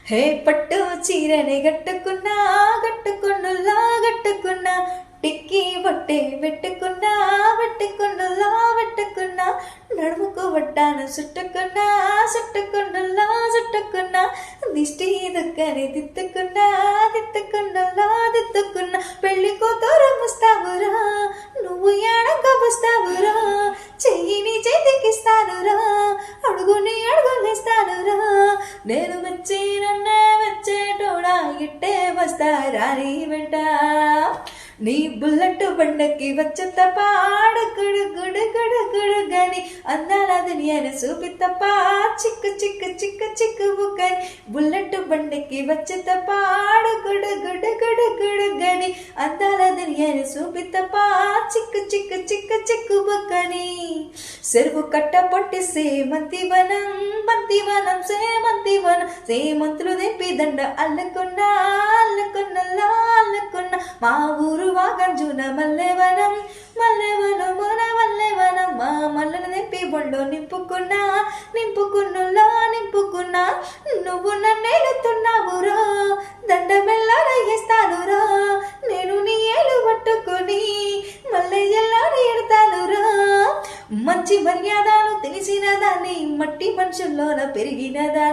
హే పట్టు చీరని గట్టుకున్నా గట్టుకున్నులా గట్టుకున్నా టిక్కీ బొట్టే పెట్టుకున్నా పెట్టుకున్నులా పెట్టుకున్నా నడుముకు వడ్డాను చుట్టుకున్నా చుట్టుకున్నులా చుట్టుకున్నా దిష్టి దుక్కని దిత్తుకున్నా దిత్తుకున్నులా దిత్తుకున్నా పెళ్లి కూతురు ముస్తావురా నువ్వు ఏడంగా వస్తావురా చెయ్యిని చేతికిస్తానురా అడుగుని అడుగులేస్తానురా నేను మెచ్చి నన్నే వచ్చేటోడా ఇట్టే వస్తారా నీ వెంట నీ బుల్లెట్ బండకి వచ్చే తప్ప గుడు గుడు గుడు గుడు గని అందాల దునియాను చూపి తప్ప చిక్కు చిక్కు చిక్కు చిక్కు బుక్కని బుల్లెట్ బండకి వచ్చే తప్ప గుడు గుడు గుడు గుడు గని అందాల దునియాను చూపి తప్ప చిక్కు చిక్కు చిక్కు చిక్కు బుక్కని చెరువు కట్ట పొట్టి సేమంతివనం బంతివనం సేమంతివనం సేమంతులు తెంపి దండ అల్లుకున్నా అల్లుకున్నలా అల్లుకున్నా మా ఊరు వాగంజున మల్లెవనం మల్లెవనం మన మల్లెవనం మా మల్లను తెంపి బొండు నింపుకున్నా నింపుకున్నులా నింపుకున్నా నువ్వు నన్నేలుతున్నావురా దండ మెల్లడేస్తానురా నేను నీ ఏలు పట్టుకొని మల్లె ఎల్లాని ఎడతానురా మంచి మర్యాదలు తెలిసిన దాన్ని మట్టి మనుషుల్లోన పెరిగిన దాన్ని